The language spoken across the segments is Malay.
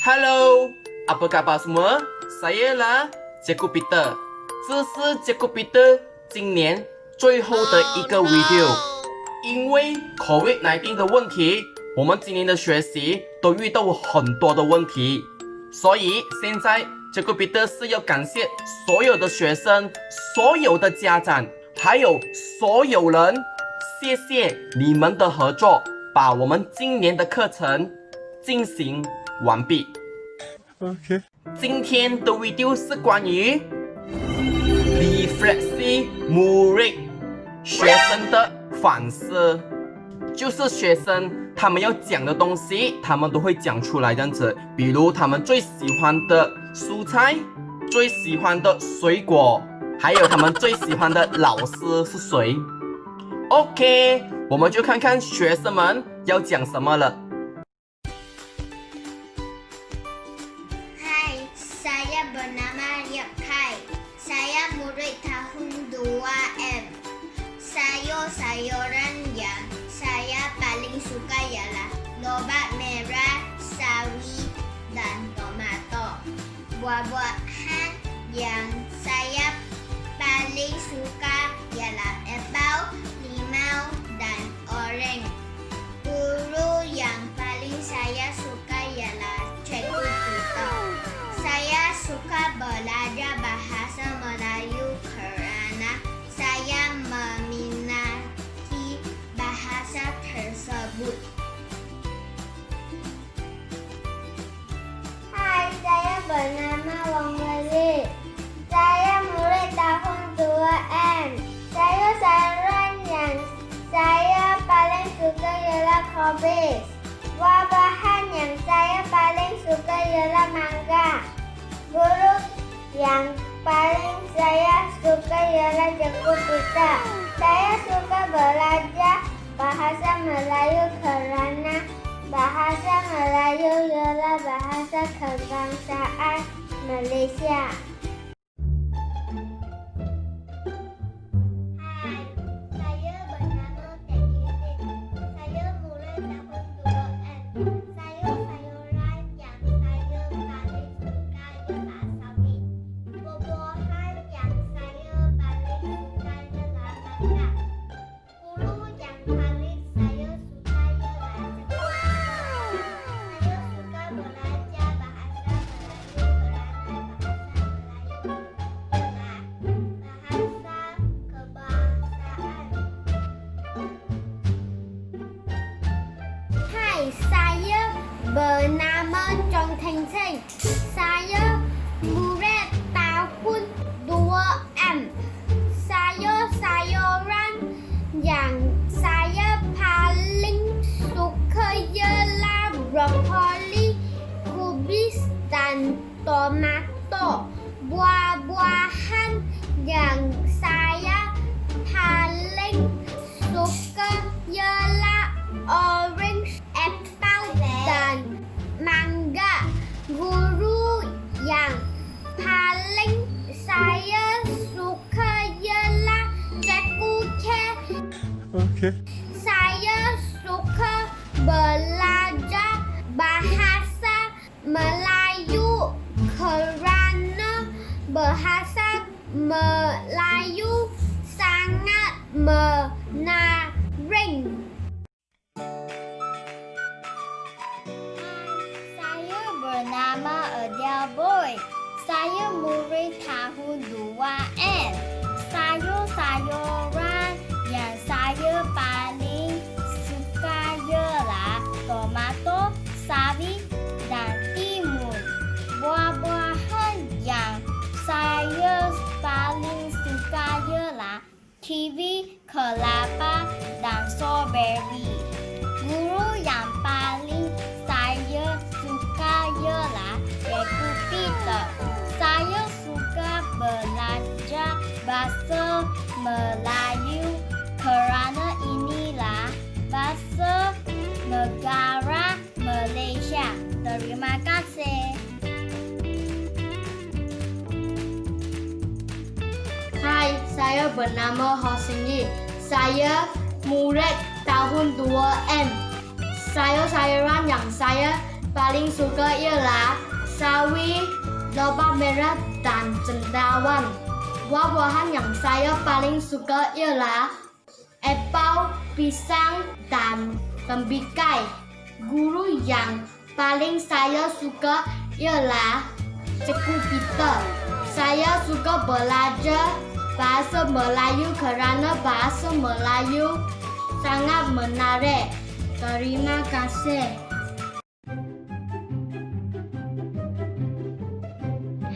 Hello, apa khabar semua? Saya lah Jacob Peter，这是 Jacob Peter 今年最后的一个 video。因为 COVID-19 的问题，我们今年的学习都遇到很多的问题，所以现在 Jacob Peter 是要感谢所有的学生、所有的家长，还有所有人，谢谢你们的合作，把我们今年的课程进行完毕。OK， 今天的 video 是关于 reflexive murid 学生的反思，就是学生他们要讲的东西，他们都会讲出来这样子。比如他们最喜欢的蔬菜、最喜欢的水果，还有他们最喜欢的老师是谁。OK， 我们就看看学生们要讲什么了。Saya bernama Riap Khai. Saya murid tahun 2M. Sayur-sayuran yang saya paling suka ialah lobak merah, sawi dan tomato. Buah-buahan yang saya paling suka ialah apel, limau dan oren. Guru yang paling saya suka ialah Cikgu Peter. Saya suka belajar bahasa Melayu kerana saya meminati bahasa tersebut. Hai, saya bernama Wong Weli. Saya murid tahun 2M. Sayur-sayuran yang saya paling suka ialah kobis. Buah-buahan yang saya paling suka ialah mangga. Guru yang paling saya suka ialah Cikgu Peter. Saya suka belajar bahasa Melayu kerana bahasa Melayu ialah bahasa kebangsaan Malaysia. Hai, saya bernama Tekidin. Saya murid tahun 2M. Sayur-sayuran yang saya paling suka ialah sawi. Buah-buahan yang saya paling suka ialah mangga. Guru yang paling saya suka ialah Cikgu Peter. Saya suka belajar bahasa Melayu kerana bahasa Melayu ialah bahasa kebangsaan. Hai, saya bernama Chong Thanh Sinh. Saya murid tahun 2M. Sayur-sayuran yang saya paling suka ialah brokoli, kubis dan tomato. Buah-buahan yang saya paling suka ialah orange, apple dan mangga. Guru yang paling saya suka ialah Cikgu K. OK， Saya suka belajar bahasa Melayu kerana bahasa Melayu sangat menarik. Saya bernama Adele Boy. Saya murid tahun 2M. Sayur-sayuran yang saya paling suka ialah tomato, sawi dan timun. Buah-buahan yang saya paling suka ialah kiwi, kelapa dan strawberry. Guru yang paling saya suka ialah Cikgu Peter. Saya suka belajar bahasa Melayu kerana inilah bahasa negara Malaysia. Terima kasih. Hai, saya bernama Hossein Yi. Saya murid tahun 2M. Sayur-sayuran yang saya paling suka ialah sawi, lobak merah dan cendawan. Buah-buahan yang saya paling suka ialah apel, pisang dan tembikai. Guru yang paling saya suka ialah Cikgu Peter. Saya suka belajar bahasa Melayu kerana bahasa Melayu sangat menarik. Terima kasih.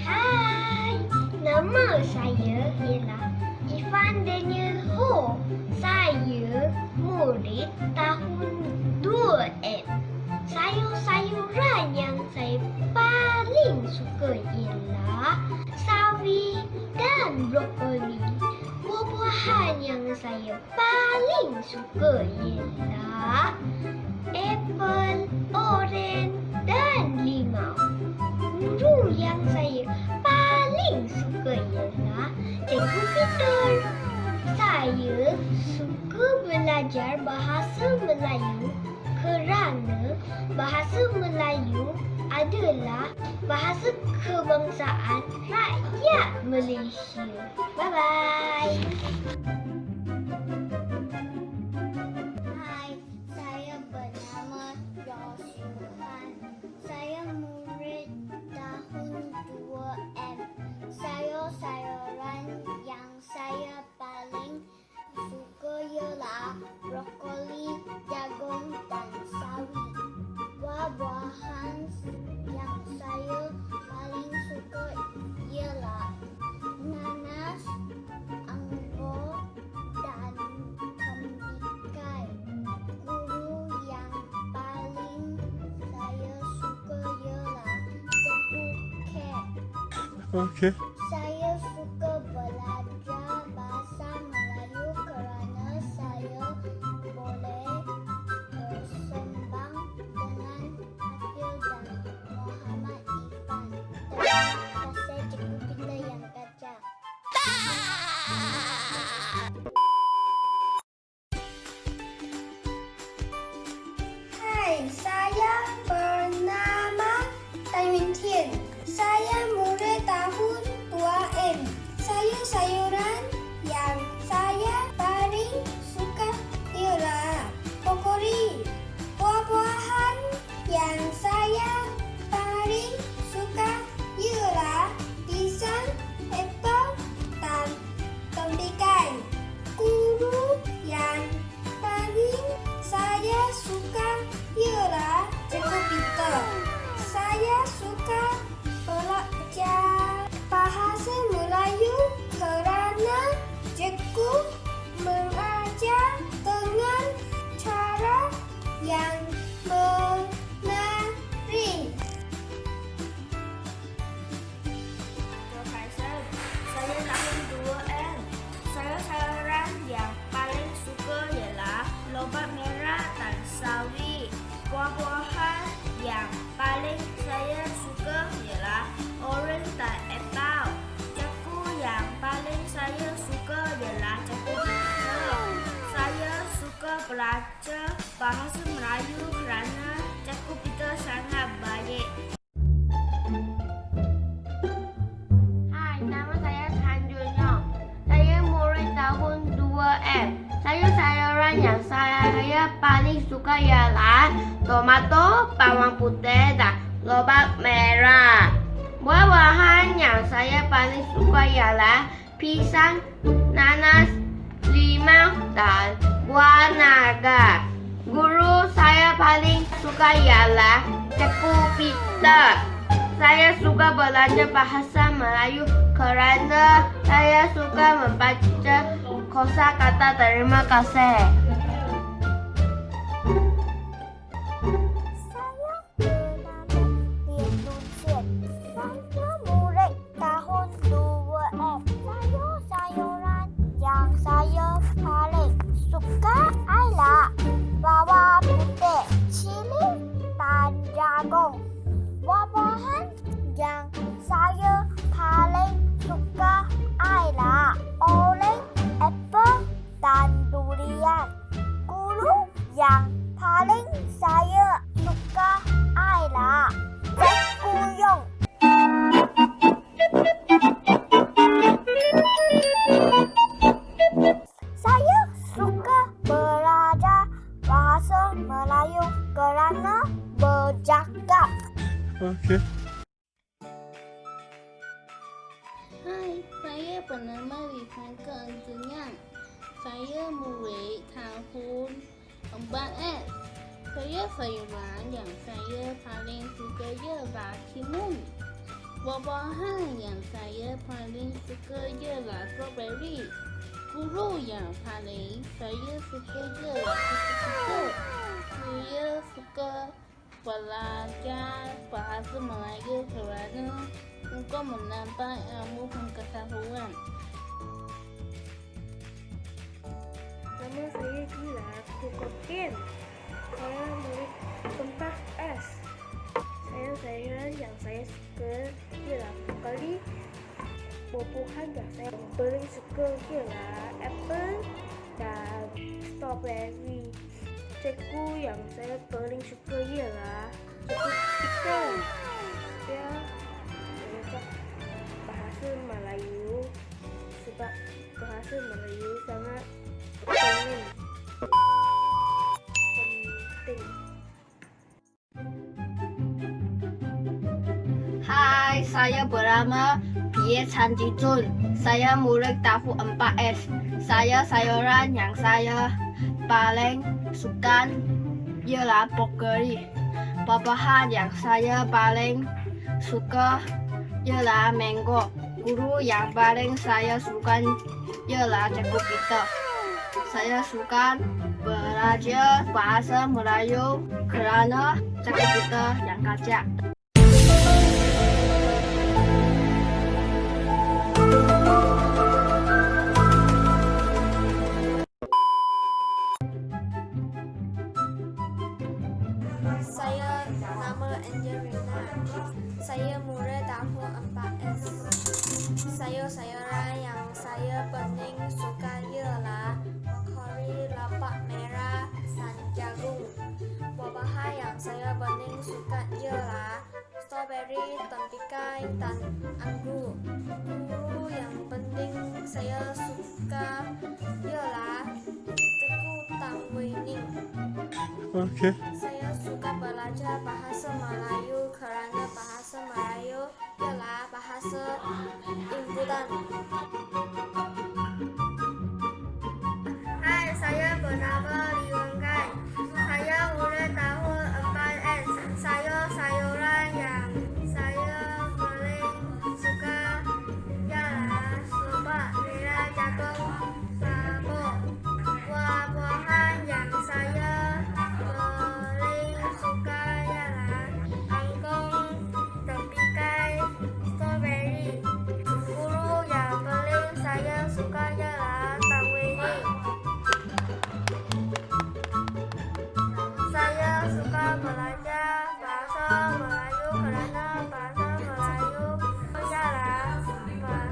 Hai, nama saya ialah Ivan Daniel Ho. Saya murid tahun 2M. Sayur-sayuran yang saya paling suka ialah sawi dan brokoli. Buah-buahan yang saya paling suka ialah apel, oren dan limau. Guru yang saya paling suka ialah Cikgu Peter. Saya suka belajar bahasa Melayu kerana bahasa Melayu adalah bahasa kebangsaan rakyat Malaysia. Bye-bye. Hai, saya bernama Joshua. Saya murid tahun 2M. Sayur-sayuran yang saya paling suka ialah brokoli, jagung dan sawi. Buah-buahan yang saya paling suka ialah nanas, anggur dan tembikai. Guru yang paling saya suka ialah Cikgu Kat. Okay. Saya suka belajar bahasa Melayu kerana saya boleh bersembang dengan Adil dan Muhammad Ivan. Terima kasih Cikgu Peter yang gajah. Hai, saya bernama Tai Min Tian. Saya murid tahun 2M. Sayur-sayuran yang saya paling suka ialah brokoli. Buah-buahan yang saya paling suka ialah pisang, apel dan tembikai. Guru yang paling saya suka ialah Cikgu Peter. Saya suka belajar bahasa Melayu kerana cikgu mengajar dengan cara yang menarik. Saya tahun 2M. Sayur-sayuran yang paling suka ialah lobak merah dan sawi. Buah-buahan yang paling saya suka ialah oren dan apel. Cikgu yang paling saya suka ialah Cikgu Peter. Saya suka belajar bahasa Melayu kerana Cikgu Peter sangat baik. Hai, nama saya Sanjunyo. Saya murid tahun 2M. Sayur-sayuran yang saya paling suka ialah tomato, bawang putih dan lobak merah. Buah-buahan yang saya paling suka ialah pisang, nanas, limau dan buah naga. Guru saya paling suka ialah Cikgu Peter. Saya suka belajar bahasa Melayu kerana saya suka membaca kosakata. Terima kasih. Saya bernama Lin Lucian. Saya murid tahun 2M. Sayur-sayuran yang saya paling suka ialah bawang putih, cili dan jagung. Buah-buahan yang saya paling suka ialah oren, apel dan durian. Okay. Hai, saya bernama Rifanka Antunyang. Saya murid tahun 4S. Saya sayuran yang saya paling suka ialah timun. Buah-buahan yang saya paling suka ialah strawberry. Guru yang paling saya suka ialah kita. Saya suka belajar bahasa Melayu kerana untuk menambah ilmu pengetahuan. Nama saya Gila Kukokin. Saya murid 4S. Sayuran yang saya suka ialah brokoli. Buah-buahan yang saya paling suka ialah apple dan strawberry. Cikgu yang saya paling suka ialah cikgu Peter. Dia belajar bahasa Melayu sebab bahasa Melayu sangat penting. Hai, saya bernama Pie Chan Ji Jun. Saya murid tahun 4S. Sayuran yang saya paling suka ialah brokoli. Buah-buahan yang saya paling suka ialah mango. Guru yang paling saya suka ialah cikgu Peter. Saya suka belajar bahasa Melayu kerana cikgu Peter yang kacak. Saya nama Angelina. Saya murid tahun 4S. Sayuran yang saya paling suka ialah brokoli, lapak merah, dan jagung. Buah-buahan yang saya paling suka ialah strawberry, tempikai, dan anggur. Guru yang paling saya suka ialah Cikgu Tang Wei Ning. Okay. Saya suka belajar bahasa Melayu kerana bahasa Melayu ialah bahasa imbuhan. Hai, saya bernama Li Wangkai. Saya murid tahun 4S. Sayuran yang saya paling suka ialah lapak merah, jagung, sabuk. Buah-buahan yang saya paling suka ialah kangkung, tempikai, strawberry. Guru yang paling saya suka ialah Tang Wei Ning. Saya suka belajar bahasa Melayu kerana bahasa Melayu ialah bahasa imbuhan.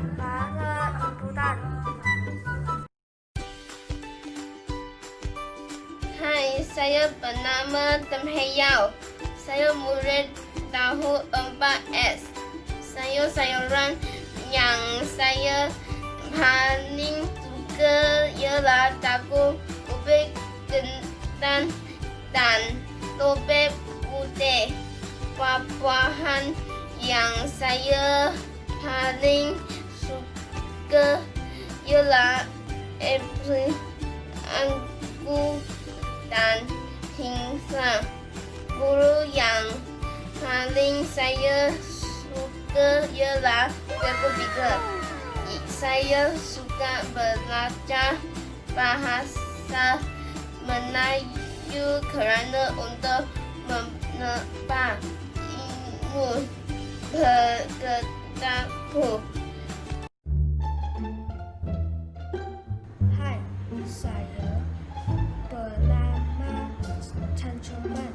Hai, saya bernama Tam Hei Yao. Saya murid tahun 4S. Sayuran yang saya paling suka ialah jagung, ubi ketan, dan lobek putih. Buah-buahan yang saya paling suka ialah apel, anggur, dan pingsan. Guru yang paling saya suka ialah cikgu Peter. Saya suka belajar bahasa Melayu kerana untuk menambah ilmu pengetahuan. Hai, saya bernama Chan Chongman.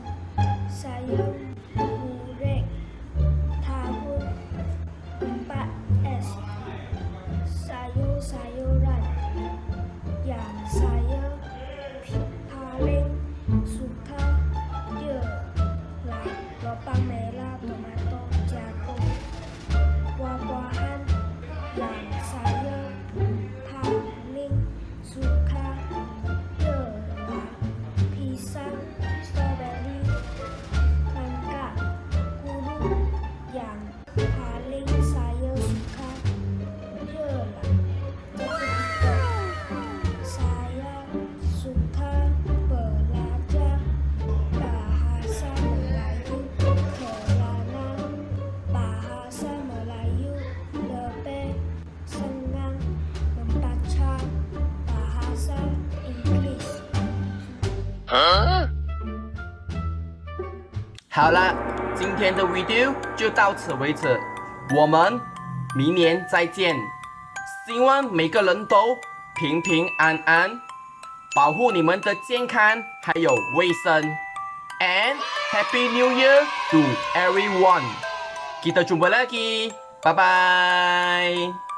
Saya murid tahun 4S. Sayuran yang saya paling suka ialah lapak merah, tomato, jagung. Buah-buahan 好了，今天的 video 就到此为止，我们明年再见。希望每个人都平平安安，保护你们的健康还有卫生。And Happy New Year to everyone. Kita jumpa lagi. Bye bye.